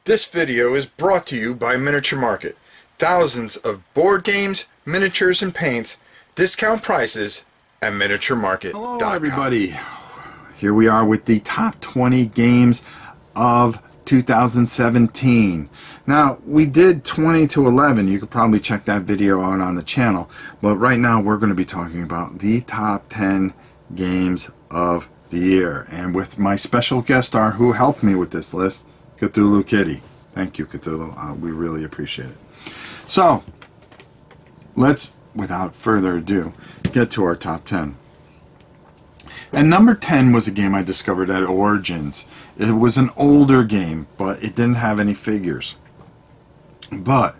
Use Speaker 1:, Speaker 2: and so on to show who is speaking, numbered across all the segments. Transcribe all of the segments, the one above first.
Speaker 1: This video is brought to you by Miniature Market. Thousands of board games, miniatures, and paints, discount prices at miniaturemarket.com.
Speaker 2: Hello everybody, here we are with the top 20 games of 2017. Now we did 20 to 11, you could probably check that video out on the channel, but right now we're going to be talking about the top 10 games of the year, and with my special guest star who helped me with this list, Cthulhu Kitty. Thank you, Cthulhu. We really appreciate it. So, let's, without further ado, get to our top 10. And number 10 was a game I discovered at Origins. It was an older game, but it didn't have any figures. But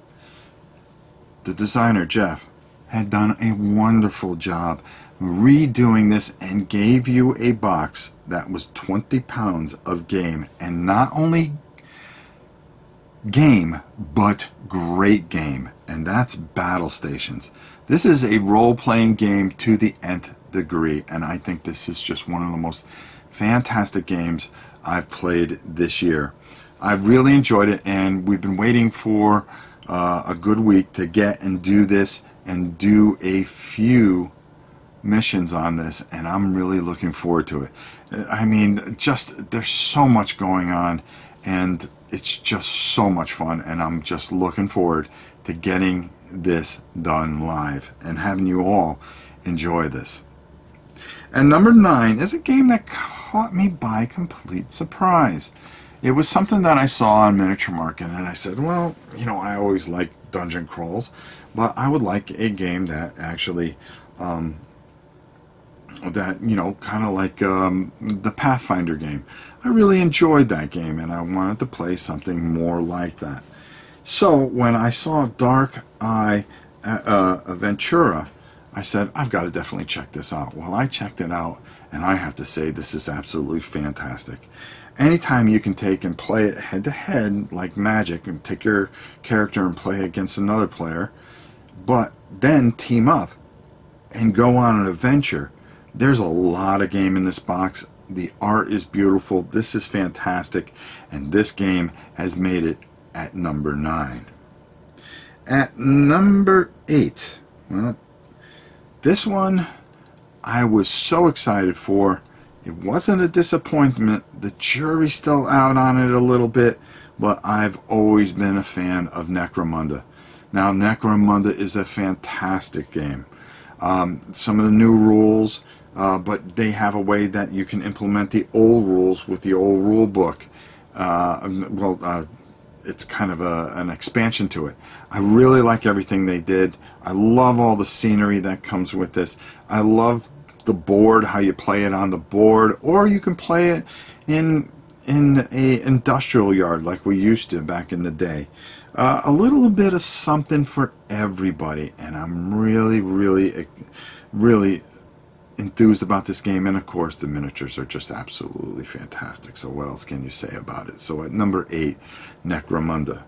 Speaker 2: the designer, Jeff, had done a wonderful job redoing this and gave you a box that was 20 pounds of game, and not only game but great game, and that's Battle Stations. This is a role-playing game to the nth degree, and I think this is just one of the most fantastic games I've played this year. I've really enjoyed it, and we've been waiting for a good week to get and do this and do a few missions on this, and I'm really looking forward to it. I mean, just there's so much going on, and it's just so much fun, and I'm just looking forward to getting this done live and having you all enjoy this. And number 9 is a game that caught me by complete surprise. It was something that I saw on Miniature Market, and I said, well, you know, I always like dungeon crawls, but I would like a game that actually that, you know, kind of like the Pathfinder game. I really enjoyed that game, and I wanted to play something more like that. So when I saw Dark Eye Ventura, I said, I've got to definitely check this out. Well, I checked it out, and I have to say this is absolutely fantastic. Anytime you can take and play it head-to-head like Magic, and take your character and play against another player, but then team up and go on an adventure. There's a lot of game in this box. The art is beautiful. This is fantastic. And this game has made it at number 9. At number 8, well, this one I was so excited for. It wasn't a disappointment. The jury's still out on it a little bit, but I've always been a fan of Necromunda. Now, Necromunda is a fantastic game. Some of the new rules, but they have a way that you can implement the old rules with the old rule book. It's kind of an expansion to it. I really like everything they did. I love all the scenery that comes with this. I love the board, how you play it on the board, or you can play it in a industrial yard like we used to back in the day. A little bit of something for everybody, and I'm really enthused about this game. And of course the miniatures are just absolutely fantastic, so what else can you say about it? So at number 8, Necromunda.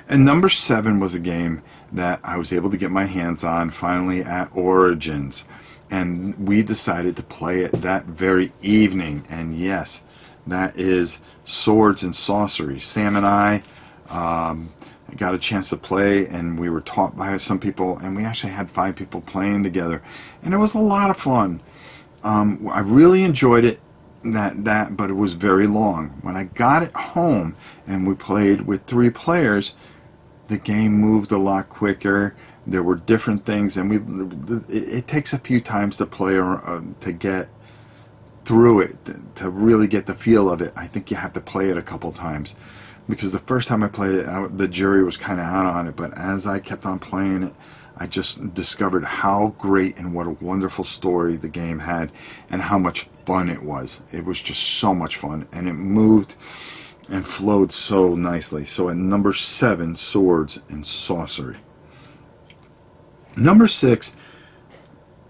Speaker 2: And number 7 was a game that I was able to get my hands on finally at Origins, and we decided to play it that very evening. And yes, that is Swords and Sorcery. Sam and I got a chance to play, and we were taught by some people, and we actually had 5 people playing together, and it was a lot of fun. I really enjoyed it, but it was very long. When I got it home and we played with 3 players, the game moved a lot quicker. There were different things, and it takes a few times to play to get through it, to really get the feel of it. I think you have to play it a couple times, because the first time I played it, the jury was kind of out on it, but as I kept on playing it, I just discovered how great and what a wonderful story the game had, and how much fun it was. It was just so much fun, and it moved and flowed so nicely. So at number 7, Swords and Sorcery. Number 6,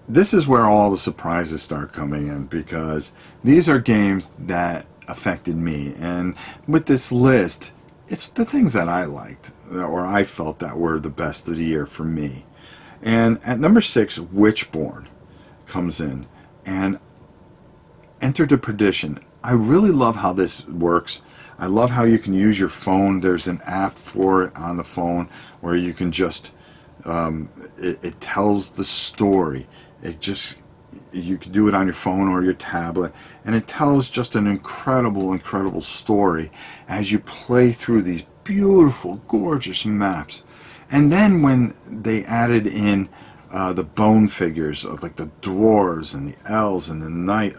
Speaker 2: this is where all the surprises start coming in, because these are games that affected me, and with this list, it's the things that I liked, or I felt that were the best of the year for me. And at number 6, Witchborn comes in, and Enter the Perdition. I really love how this works. I love how you can use your phone. There's an app for it on the phone where you can just, it tells the story. You can do it on your phone or your tablet, and it tells just an incredible story as you play through these beautiful, gorgeous maps. And then when they added in the bone figures of like the dwarves and the elves and the knight,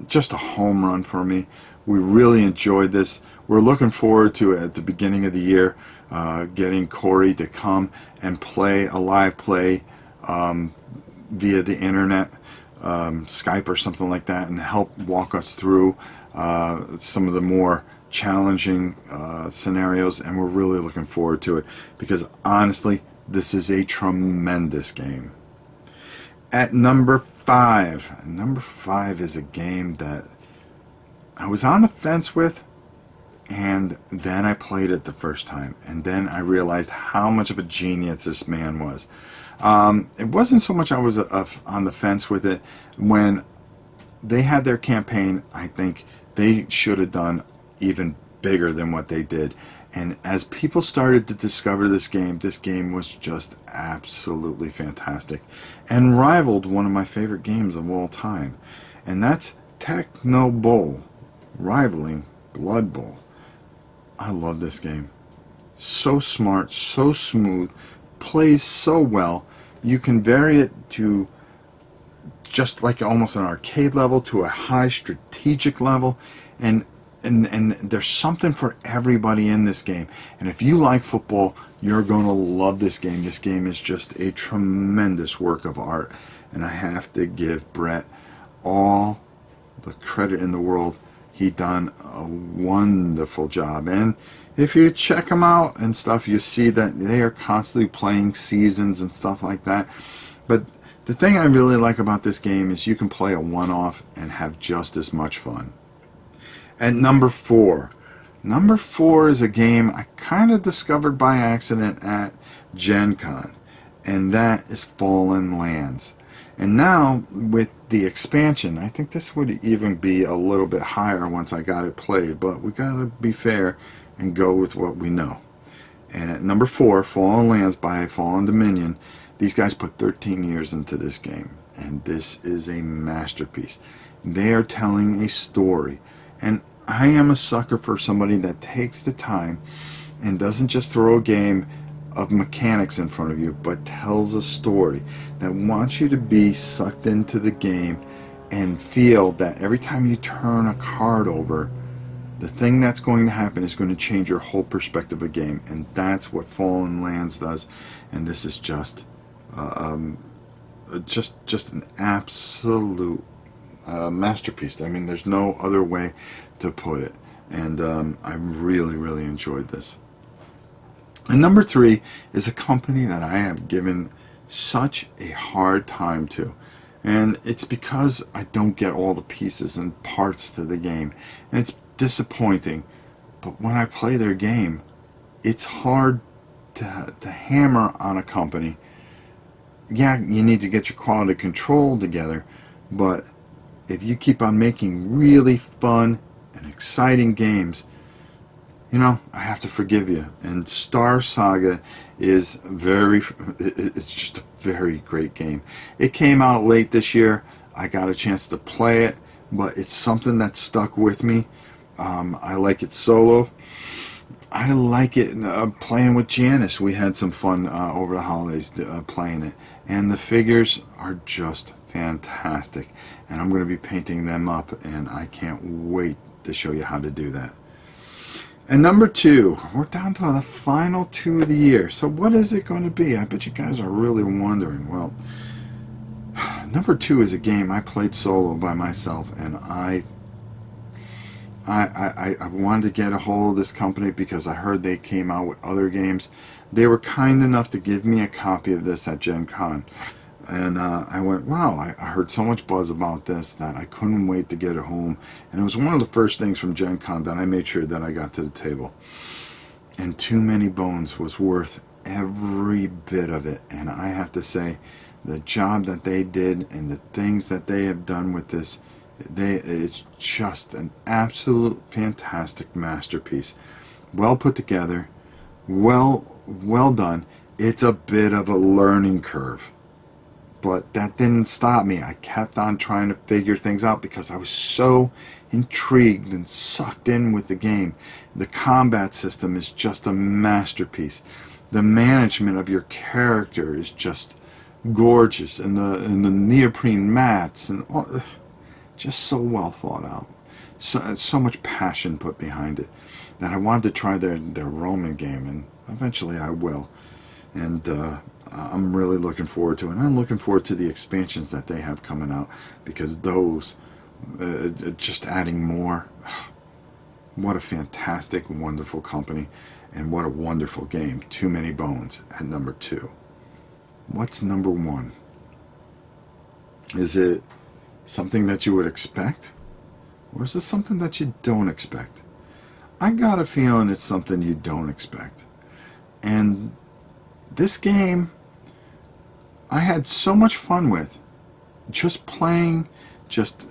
Speaker 2: just a home run for me. We really enjoyed this. We're looking forward to it at the beginning of the year, getting Corey to come and play a live play via the internet, Skype or something like that, and help walk us through some of the more challenging scenarios. And we're really looking forward to it because honestly, this is a tremendous game. At number 5, number 5 is a game that I was on the fence with, and then I played it the first time, and then I realized how much of a genius this man was. It wasn't so much I was on the fence with it. When they had their campaign, I think they should have done even bigger than what they did. And as people started to discover this game was just absolutely fantastic and rivaled one of my favorite games of all time. And that's Techno Bowl, rivaling Blood Bowl. I love this game. So smart, so smooth, plays so well. You can vary it to just like almost an arcade level to a high strategic level, and there's something for everybody in this game. And if you like football, you're going to love this game. This game is just a tremendous work of art, and I have to give Brett all the credit in the world. He done a wonderful job. And if you check them out and stuff, you see that they are constantly playing seasons and stuff like that. But the thing I really like about this game is you can play a one-off and have just as much fun. At number 4. Number 4 is a game I kind of discovered by accident at Gen Con, and that is Fallen Lands. And now with the expansion, I think this would even be a little bit higher once I got it played, but we gotta be fair and go with what we know. And at number 4, Fallen Lands by Fallen Dominion. These guys put 13 years into this game, and this is a masterpiece. They are telling a story. And I am a sucker for somebody that takes the time and doesn't just throw a game of mechanics in front of you, but tells a story that wants you to be sucked into the game and feel that every time you turn a card over, the thing that's going to happen is going to change your whole perspective of the game. And that's what Fallen Lands does. And this is just an absolute masterpiece. I mean, there's no other way to put it. And I really enjoyed this. And number 3 is a company that I have given such a hard time to. And it's because I don't get all the pieces and parts to the game. And it's disappointing. But when I play their game, it's hard to hammer on a company. Yeah, you need to get your quality control together, but if you keep on making really fun and exciting games, you know, I have to forgive you. And Star Saga is it's just a very great game. It came out late this year. I got a chance to play it, but it's something that stuck with me. I like it solo. I like it playing with Janice. We had some fun over the holidays playing it. And the figures are just fantastic. And I'm going to be painting them up, and I can't wait to show you how to do that. And number 2, we're down to the final 2 of the year. So what is it going to be? I bet you guys are really wondering. Well, number 2 is a game I played solo by myself, and I wanted to get a hold of this company because I heard they came out with other games. They were kind enough to give me a copy of this at Gen Con. And I went, wow, I heard so much buzz about this that I couldn't wait to get it home. And it was one of the first things from Gen Con that I made sure that I got to the table. And Too Many Bones was worth every bit of it. And I have to say, the job that they did and the things that they have done with this It's just an absolute fantastic masterpiece. Well put together, well done. It's a bit of a learning curve, but that didn't stop me. I kept on trying to figure things out because I was so intrigued and sucked in with the game. The combat system is just a masterpiece. The management of your character is just gorgeous, and the neoprene mats and all, just so well thought out. So much passion put behind it that I wanted to try their Roman game, and eventually I will. And I'm really looking forward to it. And I'm looking forward to the expansions that they have coming out, because those just adding more. What a fantastic, wonderful company, and what a wonderful game. Too Many Bones at number 2. What's number 1? Is it something that you would expect, or is it something that you don't expect? I got a feeling it's something you don't expect. And this game I had so much fun with, just playing, just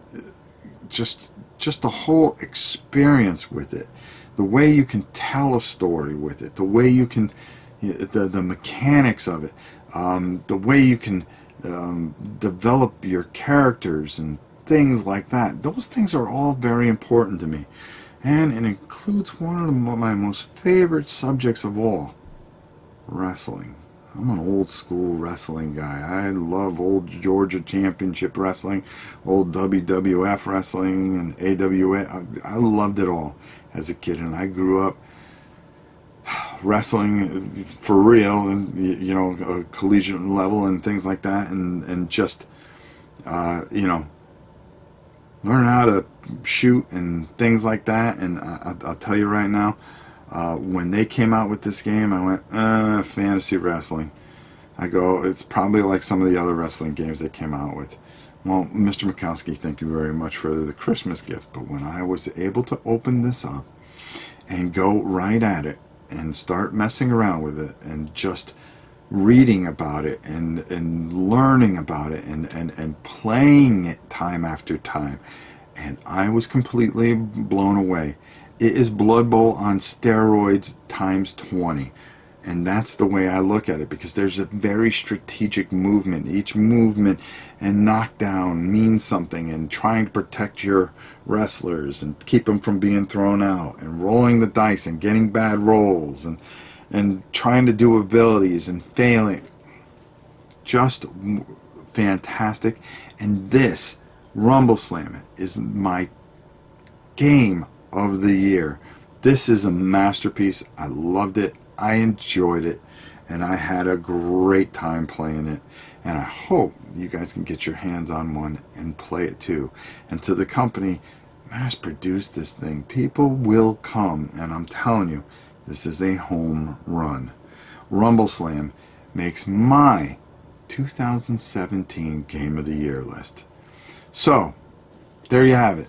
Speaker 2: the whole experience with it, the way you can tell a story with it, the way you can, the mechanics of it, the way you can develop your characters and things like that. Those things are all very important to me, and it includes one of my most favorite subjects of all: wrestling. I'm an old school wrestling guy. I love old Georgia Championship Wrestling, old WWF Wrestling, and AWA. I loved it all as a kid, and I grew up wrestling for real, and you know, a collegiate level and things like that, and just you know, learning how to shoot and things like that. And I'll tell you right now, when they came out with this game, I went, fantasy wrestling. I go, it's probably like some of the other wrestling games they came out with. Well, Mr. Mikowski, thank you very much for the Christmas gift. But when I was able to open this up and go right at it and start messing around with it and just reading about it and learning about it and playing it time after time, and I was completely blown away. It is Blood Bowl on steroids times 20. And that's the way I look at it, because there's a very strategic movement. Each movement and knockdown means something, and trying to protect your wrestlers and keep them from being thrown out, and rolling the dice and getting bad rolls, and trying to do abilities and failing. Just fantastic. And this, Rumble Slam It, is my game of the year. This is a masterpiece. I loved it. I enjoyed it, and I had a great time playing it, and I hope you guys can get your hands on one and play it too. And to the company, mass produce this thing. People will come, and I'm telling you, this is a home run. Rumble Slam makes my 2017 Game of the Year list. So, there you have it.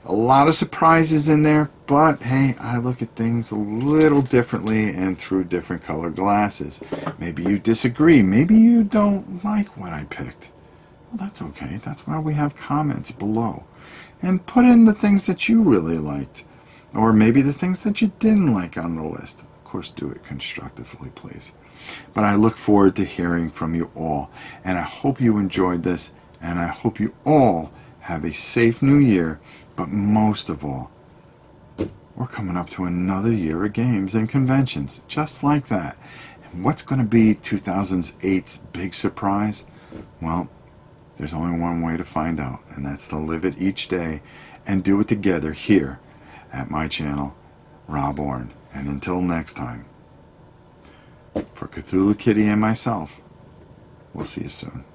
Speaker 2: A lot of surprises in there, but hey, I look at things a little differently and through different colored glasses. Maybe you disagree. Maybe you don't like what I picked. Well, that's okay. That's why we have comments below. And put in the things that you really liked, or maybe the things that you didn't like on the list. Of course, do it constructively, please. But I look forward to hearing from you all, and I hope you enjoyed this, and I hope you all have a safe new year. But most of all, we're coming up to another year of games and conventions, just like that. And what's going to be 2008's big surprise? Well, there's only one way to find out, and that's to live it each day and do it together here at my channel, Rob Orn. And until next time, for Cthulhu Kitty and myself, we'll see you soon.